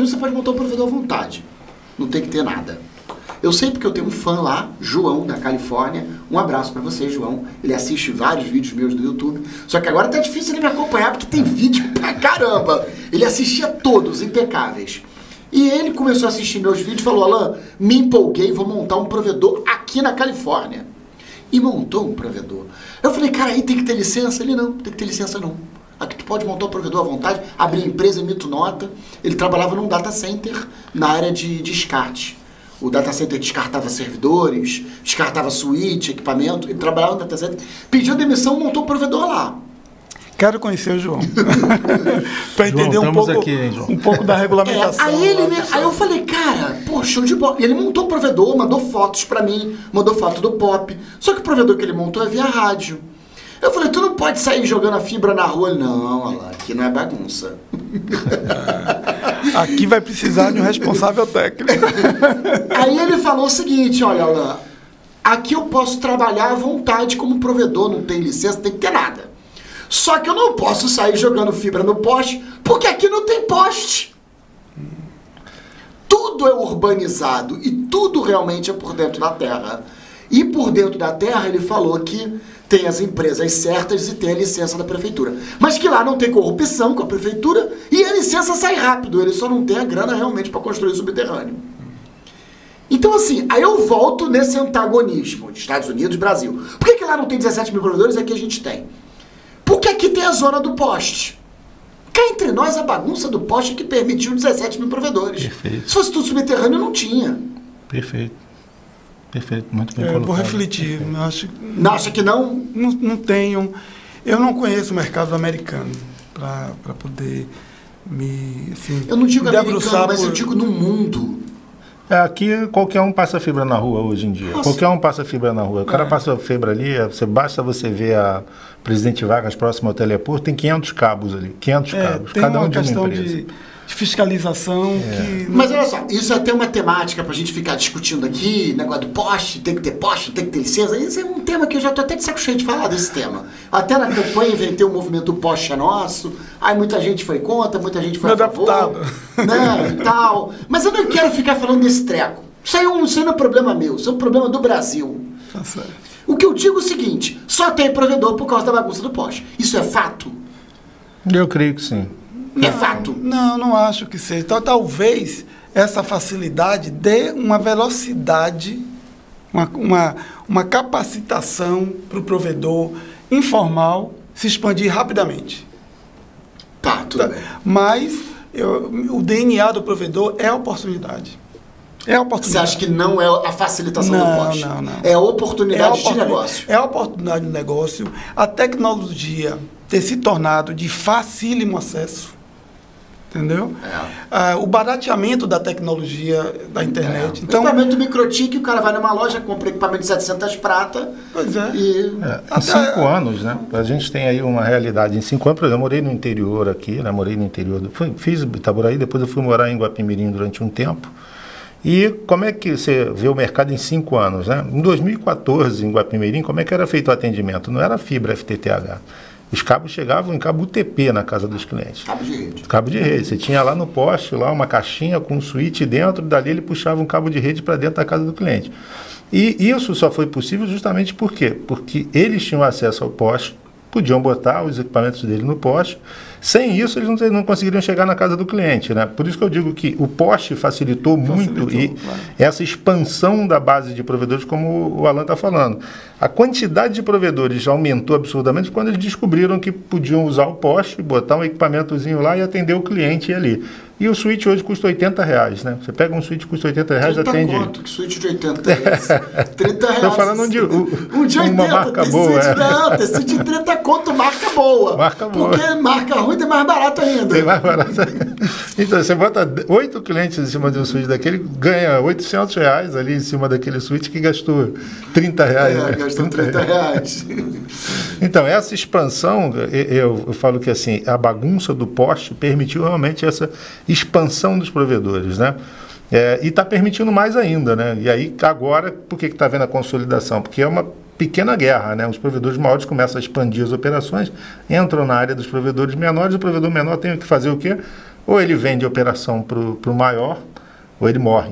você pode montar um provedor à vontade. Não tem que ter nada. Eu sei porque eu tenho um fã lá, João, da Califórnia. Um abraço pra você, João. Ele assiste vários vídeos meus do YouTube. Só que agora tá difícil ele me acompanhar porque tem vídeo pra caramba. Ele assistia todos, impecáveis. E ele começou a assistir meus vídeos e falou: Alan, me empolguei, vou montar um provedor aqui na Califórnia. E montou um provedor. Eu falei: cara, aí tem que ter licença? Ele: não, tem que ter licença não. Aqui tu pode montar um provedor à vontade, abrir empresa, emito nota. Ele trabalhava num data center na área de descarte. O data center descartava servidores, descartava switch, equipamento. Ele trabalhava no data center, pediu demissão, montou um provedor lá. Quero conhecer o João. Para entender um pouco da regulamentação. Aí eu falei: cara, pô, show de bola. E ele montou o provedor, mandou fotos pra mim, mandou foto do POP. Só que o provedor que ele montou é via rádio. Eu falei: tu não pode sair jogando a fibra na rua? Não, Alan, aqui não é bagunça. Aqui vai precisar de um responsável técnico. Aí ele falou o seguinte: olha, Alan, aqui eu posso trabalhar à vontade como provedor, não tem licença, não tem que ter nada. Só que eu não posso sair jogando fibra no poste, porque aqui não tem poste. Tudo é urbanizado e tudo realmente é por dentro da terra. E por dentro da terra ele falou que tem as empresas certas e tem a licença da prefeitura. Mas que lá não tem corrupção com a prefeitura e a licença sai rápido, ele só não tem a grana realmente para construir subterrâneo. Então assim, aí eu volto nesse antagonismo de Estados Unidos e Brasil. Por que lá não tem 17 mil provedores e aqui a gente tem? Porque aqui tem a zona do poste. Cá entre nós, a bagunça do poste que permitiu 17 mil provedores. Perfeito. Se fosse tudo subterrâneo, não tinha. Perfeito. Perfeito, muito bem colocado. Vou refletir. Não acha que não? Não tenho. Eu não conheço o mercado americano para poder me assim, eu não digo americano, mas eu digo no mundo. Aqui qualquer um passa fibra na rua hoje em dia. Nossa. Qualquer um passa fibra na rua. O cara passa fibra ali, basta você ver a Presidente Vargas próximo ao teleporto, tem 500 cabos ali. 500 cabos. Tem cada um uma de uma questão empresa. de fiscalização que... Mas olha só, isso é até uma temática pra gente ficar discutindo aqui, negócio do poste, tem que ter licença. Isso é um tema que eu já tô até de saco cheio de falar desse tema. Até na campanha inventei o movimento O Poste é Nosso, aí muita gente foi contra, muita gente foi a favor, né, e tal. Mas eu não quero ficar falando desse treco. Isso aí não é problema meu, isso é um problema do Brasil. Tá certo. O que eu digo é o seguinte: só tem provedor por causa da bagunça do poste. Isso é fato? Eu creio que sim. É fato? Não acho que seja. Então, talvez essa facilidade dê uma velocidade, uma capacitação para o provedor informal se expandir rapidamente. Tá, tudo bem. Mas o DNA do provedor é a oportunidade. É a oportunidade. Você acha que não é a facilitação do poste? Não. É a oportunidade de negócio. É a oportunidade de negócio. A tecnologia ter se tornado de facílimo acesso. Entendeu? O barateamento da tecnologia da internet. Então, o equipamento microtik, o cara vai numa loja, compra equipamento de 700 prata. Pois é. Em 5 anos, né? A gente tem aí uma realidade. Em 5 anos, por exemplo, eu morei no interior aqui, né? Morei no interior. Fiz Itaboraí, depois eu fui morar em Guapimirim durante um tempo. E como é que você vê o mercado em 5 anos, né? Em 2014, em Guapimirim, como é que era feito o atendimento? Não era fibra FTTH. Os cabos chegavam em cabo UTP na casa dos clientes. Cabo de rede. Cabo de rede. Você tinha lá no poste lá uma caixinha com um switch dentro, dali ele puxava um cabo de rede para dentro da casa do cliente. E isso só foi possível justamente por quê? Porque eles tinham acesso ao poste, podiam botar os equipamentos dele no poste, Sem isso, eles não conseguiriam chegar na casa do cliente, né? Por isso que eu digo que o poste facilitou muito Claro. essa expansão da base de provedores, como o Alan está falando. A quantidade de provedores aumentou absurdamente quando eles descobriram que podiam usar o poste, botar um equipamentozinho lá e atender o cliente ali. E o switch hoje custa R$80, né? Você pega um switch que custa R$80, atende... Quanto? Que switch de 80 reais? 30 reais. Estou falando de, um de 80, uma marca tem boa. Switch, não, tem switch de 30 conto, marca boa. Marca boa. Porque marca ruim tem mais barato ainda. Tem mais barato. Então, você bota 8 clientes em cima de um switch daquele, ganha R$800 ali em cima daquele switch que gastou R$30. Gastou 30 reais. Então, essa expansão, eu falo que assim, a bagunça do poste permitiu realmente essa expansão dos provedores, né? E está permitindo mais ainda, né? E aí, agora, por que está vendo a consolidação? Porque é uma pequena guerra, né? Os provedores maiores começam a expandir as operações, entram na área dos provedores menores, o provedor menor tem que fazer o quê? Ou ele vende a operação para o maior, ou ele morre.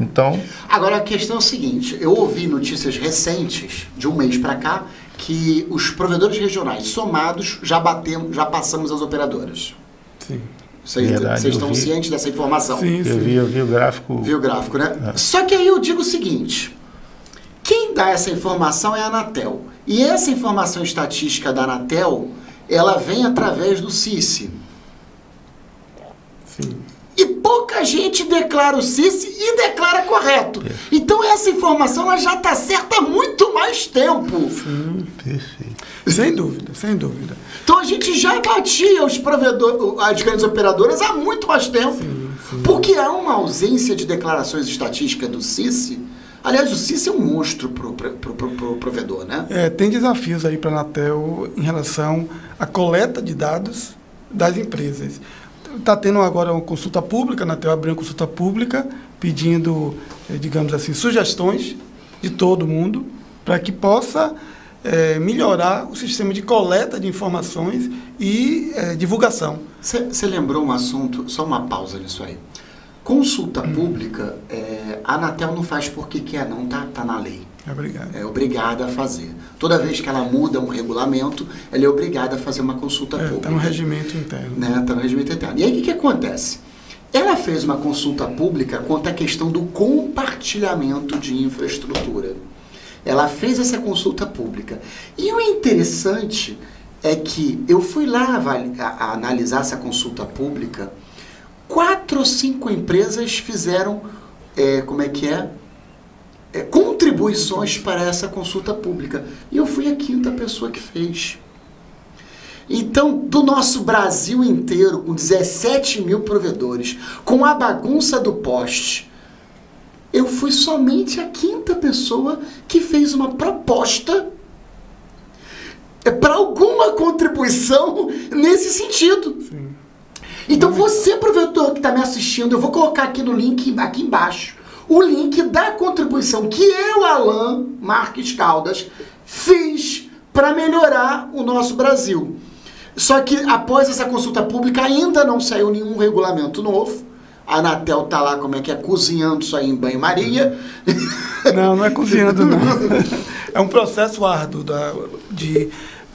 Então... Agora, a questão é o seguinte, eu ouvi notícias recentes, de um mês para cá, que os provedores regionais somados já passamos as operadoras. Sim. Vocês estão cientes dessa informação? Sim, sim. Eu vi o gráfico. Vi o gráfico, né? Só que aí eu digo o seguinte, quem dá essa informação é a Anatel. E essa informação estatística da Anatel, ela vem através do CICE. Sim. E pouca gente declara o CICE e declara correto. Então essa informação ela já está certa há muito mais tempo. Sim. Perfeito. Sem dúvida, sem dúvida. Então a gente já batia os provedores, as grandes operadoras há muito mais tempo. Sim, sim. Porque há uma ausência de declarações estatísticas do CICE. Aliás, o CICE é um monstro pro provedor, né? Tem desafios aí para a Anatel em relação à coleta de dados das empresas. Está tendo agora uma consulta pública, a Anatel abriu uma consulta pública pedindo, digamos assim, sugestões de todo mundo para que possa melhorar o sistema de coleta de informações e divulgação. Você lembrou um assunto, só uma pausa nisso aí. Consulta pública, a Anatel não faz porque quer não, tá na lei. Obrigado. É obrigada a fazer. Toda vez que ela muda um regulamento, ela é obrigada a fazer uma consulta pública. Está no regimento interno. Né? Está no regimento interno. E aí o que acontece? Ela fez uma consulta pública quanto à questão do compartilhamento de infraestrutura. Ela fez essa consulta pública. E o interessante é que eu fui lá a analisar essa consulta pública, 4 ou 5 empresas fizeram, contribuições para essa consulta pública. E eu fui a 5ª pessoa que fez. Então, do nosso Brasil inteiro, com 17 mil provedores, com a bagunça do poste, eu fui somente a 5ª pessoa que fez uma proposta para alguma contribuição nesse sentido. Sim. Então, você, provedor que está me assistindo, eu vou colocar aqui no link, aqui embaixo, o link da contribuição que eu, Alan Marques Caldas, fiz para melhorar o nosso Brasil. Só que após essa consulta pública ainda não saiu nenhum regulamento novo. A Anatel tá lá, cozinhando isso aí em banho-maria. Não é cozinhando, não. É um processo árduo de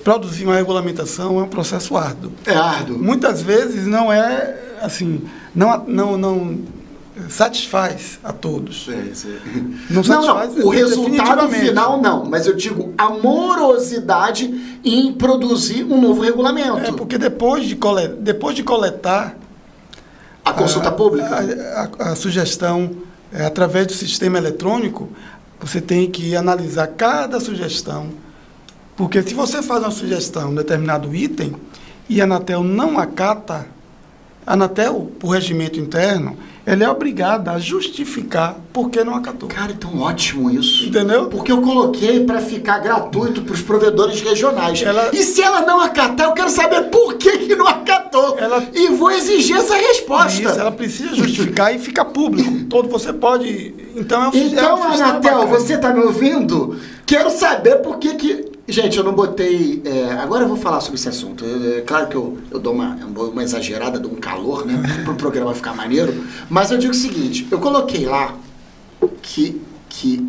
produzir uma regulamentação, é um processo árduo. É árduo. Muitas vezes não é assim, não satisfaz a todos. Não satisfaz. O resultado final não, mas eu digo a morosidade em produzir um novo regulamento. Porque depois de coletar a consulta pública, a sugestão através do sistema eletrônico, você tem que analisar cada sugestão, porque se você faz uma sugestão em determinado item e a Anatel não acata, a Anatel, por regimento interno, ela é obrigada a justificar por que não acatou. Cara, então ótimo isso. Entendeu? Porque eu coloquei para ficar gratuito para os provedores regionais. E se ela não acatar, eu quero saber por que não acatou. E vou exigir essa resposta. Isso, ela precisa justificar e fica público. Você pode... Então, Anatel, você está me ouvindo? Quero saber por que... Gente, eu não botei... agora eu vou falar sobre esse assunto. Claro que eu dou uma exagerada, dou um calor, né? Para o programa ficar maneiro. Mas eu digo o seguinte, eu coloquei lá que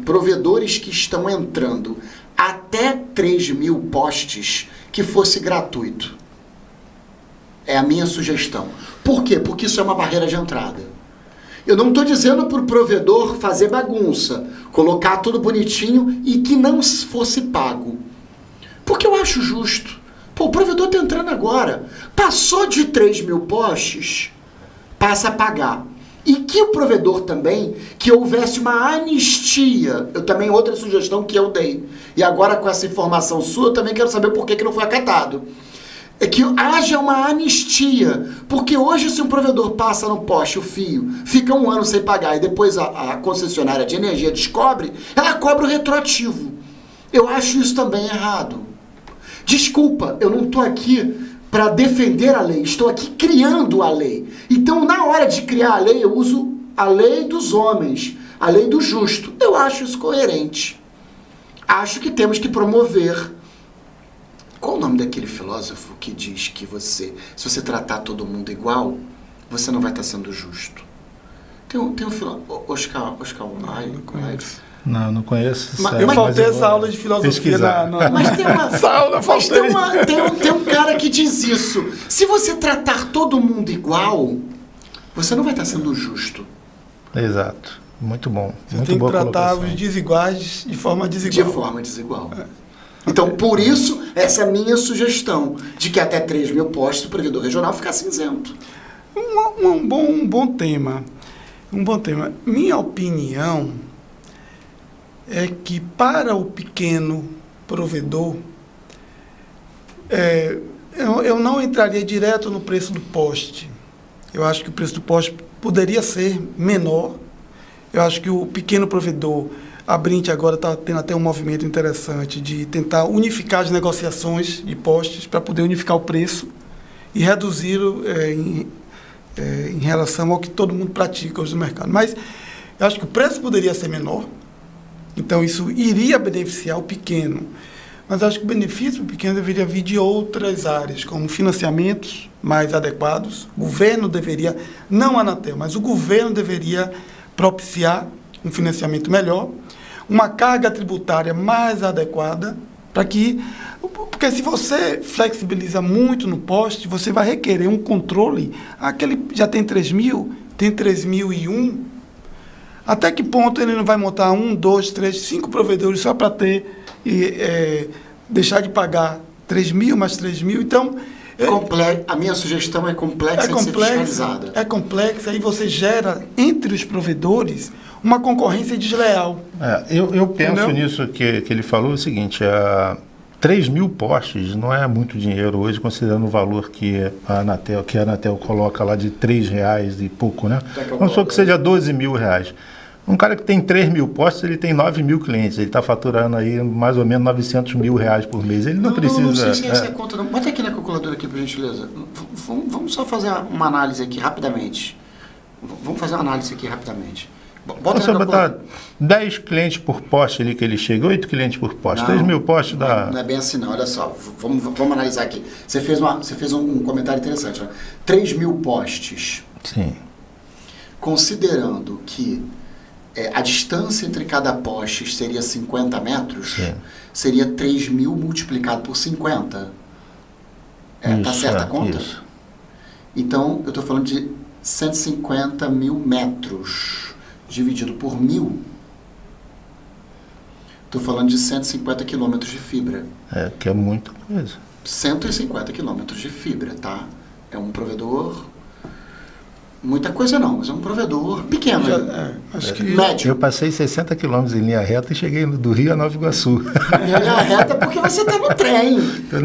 provedores que estão entrando até 3 mil postes que fosse gratuito. É a minha sugestão. Por quê? Porque isso é uma barreira de entrada. Eu não estou dizendo para o provedor fazer bagunça, colocar tudo bonitinho e que não fosse pago. Porque eu acho justo. Pô, o provedor está entrando agora. Passou de 3.000 postes, passa a pagar. E que o provedor também, que houvesse uma anistia. Eu também, outra sugestão que eu dei. E agora com essa informação sua, eu também quero saber por que não foi acatado. É que haja uma anistia. Porque hoje, se um provedor passa no poste o fio, fica um ano sem pagar e depois a concessionária de energia descobre, ela cobra o retroativo. Eu acho isso também errado. Desculpa, eu não estou aqui para defender a lei, estou aqui criando a lei. Então, na hora de criar a lei, eu uso a lei dos homens, a lei do justo. Eu acho isso coerente. Acho que temos que promover. Qual o nome daquele filósofo que diz que se você tratar todo mundo igual, você não vai estar sendo justo? Tem um filósofo, Oscar Wilde. Não conheço. Eu faltei essa aula de filosofia Mas tem uma, essa aula tem um cara que diz isso. Se você tratar todo mundo igual, você não vai estar sendo justo. Exato. Muito bom. Você muito tem que boa tratar colocação. os desiguais de forma desigual. De forma desigual. Então, por isso, essa é a minha sugestão, de que até 3.000 postos o provedor regional ficasse isento. Um bom tema. Um bom tema. Minha opinião é que para o pequeno provedor, eu não entraria direto no preço do poste. Eu acho que o preço do poste poderia ser menor. Eu acho que o pequeno provedor, a Brint agora está tendo até um movimento interessante de tentar unificar as negociações de postes para poder unificar o preço e reduzi-lo em relação ao que todo mundo pratica hoje no mercado. Mas eu acho que o preço poderia ser menor. Então, isso iria beneficiar o pequeno. Mas acho que o benefício do pequeno deveria vir de outras áreas, como financiamentos mais adequados. O governo deveria, não a Anatel, mas o governo deveria propiciar um financiamento melhor, uma carga tributária mais adequada, para que... Porque se você flexibiliza muito no poste, você vai requerer um controle. Aquele já tem 3.000, tem 3.001. Até que ponto ele não vai montar 1, 2, 3, 5 provedores só para ter deixar de pagar 3.000 mais 3.000? Então, a minha sugestão é complexa de ser fiscalizada. É complexa, aí você gera entre os provedores uma concorrência desleal. Eu penso nisso que ele falou, o seguinte, 3.000 postes não é muito dinheiro hoje, considerando o valor que a Anatel coloca lá de R$3 e pouco, né? Vamos supor que seja R$12.000. Um cara que tem 3.000 postes, ele tem 9.000 clientes, ele está faturando aí mais ou menos R$900.000 por mês. Ele não precisa... Não sei se essa é a conta, não. Bota aqui na calculadora, aqui, por gentileza. Vamos só fazer uma análise aqui, rapidamente. Vamos fazer uma análise aqui, rapidamente. Você botar 10 clientes por poste ali que ele chega, 8 clientes por poste, 3.000 postes dá... Não é bem assim, não. Olha só, vamos analisar aqui. Você fez um comentário interessante. Né? 3.000 postes. Sim. Considerando que a distância entre cada poste seria 50 metros, sim, seria 3.000 multiplicado por 50. Tá certa a conta? Isso. Então, eu estou falando de 150.000 metros dividido por 1.000. Estou falando de 150 quilômetros de fibra. Que é muita coisa. 150 quilômetros de fibra, tá? É um provedor... Muita coisa não, mas é um provedor pequeno. Acho que médio. Eu passei 60 quilômetros em linha reta e cheguei do Rio a Nova Iguaçu. Linha reta porque você está no trem.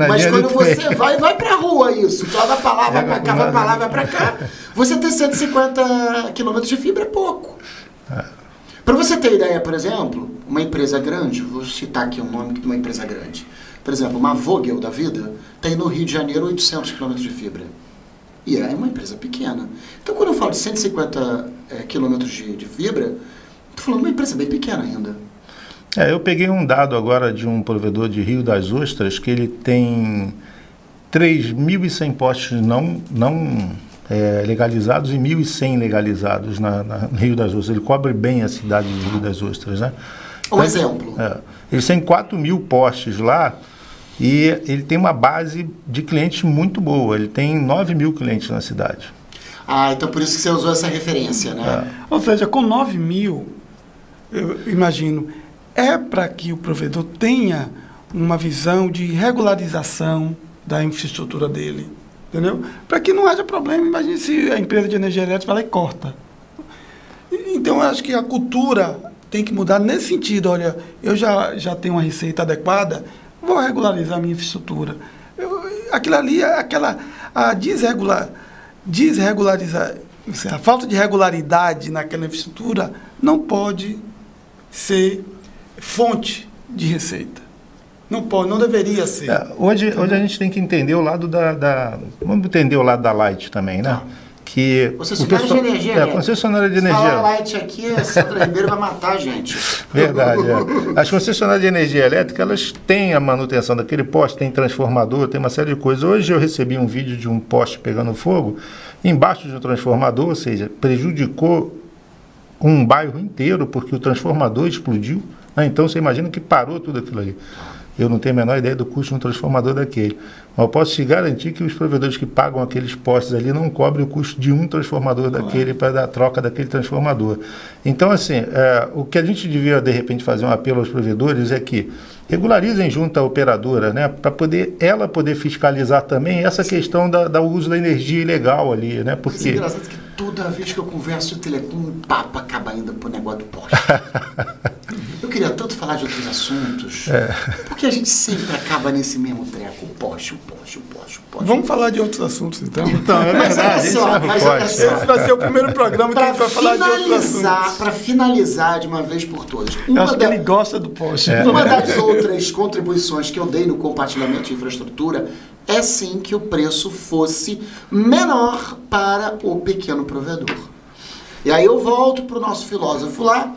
Mas quando você vai para a rua, isso. Tu vai para lá, vai para cá, vai para lá, vai para cá. Você ter 150 quilômetros de fibra é pouco. Para você ter ideia, por exemplo, uma empresa grande, vou citar aqui um nome de uma empresa grande. Por exemplo, uma Vogel da vida tem no Rio de Janeiro 800 quilômetros de fibra. E é uma empresa pequena. Então, quando eu falo de 150 quilômetros de fibra, estou falando de uma empresa bem pequena ainda. Eu peguei um dado agora de um provedor de Rio das Ostras, que ele tem 3.100 postes não legalizados e 1.100 legalizados no Rio das Ostras. Ele cobre bem a cidade de Rio das Ostras, né? Um exemplo. Eles têm 4.000 postes lá, E ele tem uma base de clientes muito boa. Ele tem 9 mil clientes na cidade. Ah, então por isso que você usou essa referência, né? Ou seja, com 9 mil, eu imagino, é para que o provedor tenha uma visão de regularização da infraestrutura dele, entendeu? Para que não haja problema. Imagine se a empresa de energia elétrica vai lá e corta. Então, eu acho que a cultura tem que mudar nesse sentido. Olha, eu já tenho uma receita adequada, vou regularizar a minha infraestrutura. Aquilo ali, a falta de regularidade naquela infraestrutura não pode ser fonte de receita. Não pode, não deveria ser. Hoje a gente tem que entender o lado vamos entender o lado da Light também, né? Que concessionária de energia elétrica. Concessionária de energia. Falar Light aqui, a Sandra Ribeiro vai matar a gente. Verdade, As concessionárias de energia elétrica, elas têm a manutenção daquele poste, tem transformador, tem uma série de coisas. Hoje eu recebi um vídeo de um poste pegando fogo embaixo de um transformador, ou seja, prejudicou um bairro inteiro porque o transformador explodiu. Então você imagina que parou tudo aquilo ali. Eu não tenho a menor ideia do custo de um transformador daquele. Mas eu posso te garantir que os provedores que pagam aqueles postes ali não cobrem o custo de um transformador daquele para dar troca daquele transformador. Então, assim, o que a gente devia, de repente, fazer um apelo aos provedores é que regularizem junto à operadora, né, para ela poder fiscalizar também essa questão do uso da energia ilegal ali, né? Porque... É engraçado que toda vez que eu converso de telecom, um papo acaba indo pro negócio do poste. Eu queria tanto falar de outros assuntos, porque a gente sempre acaba nesse mesmo treco, o poste. Vamos falar de outros assuntos, então. Então, é verdade. Mas olha só, esse vai ser o primeiro programa que a gente vai falar de outros assuntos. Para finalizar de uma vez por todas. Eu acho que ele gosta do poste. Uma das outras contribuições que eu dei no compartilhamento de infraestrutura é sim que o preço fosse menor para o pequeno provedor. E aí eu volto para o nosso filósofo lá,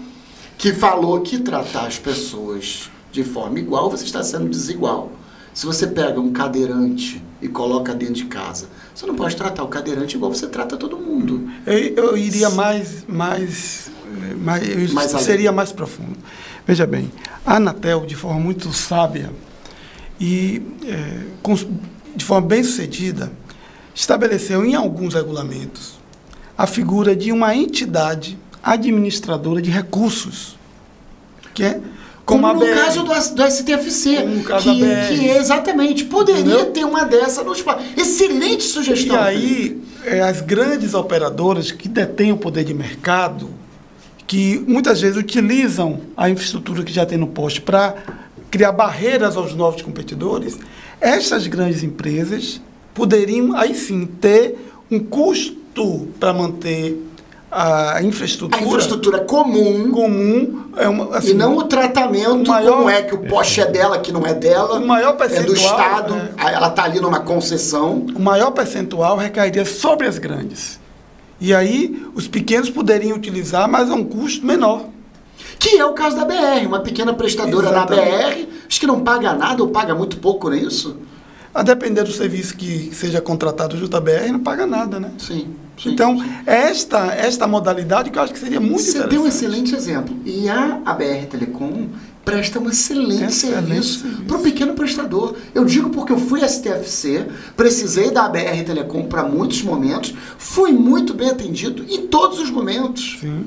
que falou que tratar as pessoas de forma igual, você está sendo desigual. Se você pega um cadeirante e coloca dentro de casa, você não pode tratar o cadeirante igual você trata todo mundo. Eu iria seria mais profundo. Veja bem, a Anatel, de forma muito sábia e de forma bem sucedida, estabeleceu em alguns regulamentos a figura de uma entidade administradora de recursos, que é como no caso do STFC, que exatamente, poderia ter uma dessa no espaço. Excelente sugestão. E aí, as grandes operadoras que detêm o poder de mercado, que muitas vezes utilizam a infraestrutura que já tem no poste para criar barreiras aos novos competidores, essas grandes empresas poderiam, aí sim, ter um custo para manter a infraestrutura. A infraestrutura comum assim, e não o tratamento como é que o poste é dela, que não é dela, o maior percentual, é do Estado, ela está ali numa concessão. O maior percentual recairia sobre as grandes. E aí os pequenos poderiam utilizar, mas a um custo menor. Que é o caso da BR, uma pequena prestadora na BR, acho que não paga nada ou paga muito pouco, não é isso? A depender do serviço que seja contratado junto à BR, não paga nada, né? Sim. Então, esta modalidade que eu acho que seria muito interessante. Você deu um excelente exemplo. E a BR Telecom presta um excelente serviço para o pequeno prestador. Eu digo porque eu fui STFC, precisei da BR Telecom para muitos momentos, fui muito bem atendido em todos os momentos. Sim.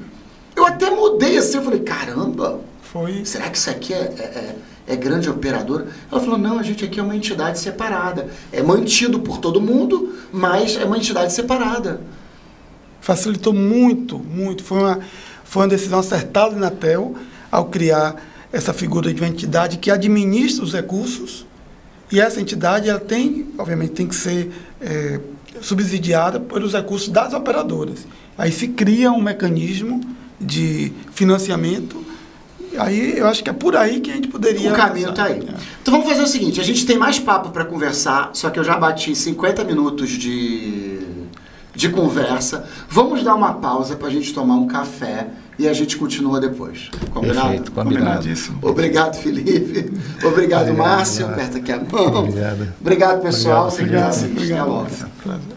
Eu até mudei assim, eu falei, caramba, será que isso aqui é grande operadora? Ela falou, não, a gente aqui é uma entidade separada. É mantido por todo mundo, mas é uma entidade separada. Facilitou muito, muito. Foi uma decisão acertada na Anatel ao criar essa figura de uma entidade que administra os recursos, e essa entidade, ela tem, obviamente, tem que ser subsidiada pelos recursos das operadoras. Aí se cria um mecanismo de financiamento. Aí eu acho que é por aí que a gente poderia... O caminho está aí. Então vamos fazer o seguinte, a gente tem mais papo para conversar, só que eu já bati 50 minutos de conversa. Vamos dar uma pausa para a gente tomar um café e a gente continua depois. Combinado? Perfeito, combinadíssimo. Obrigado, Felipe. Obrigado, Márcio. Aperta aqui a mão. Obrigado. Obrigado, pessoal. Obrigado.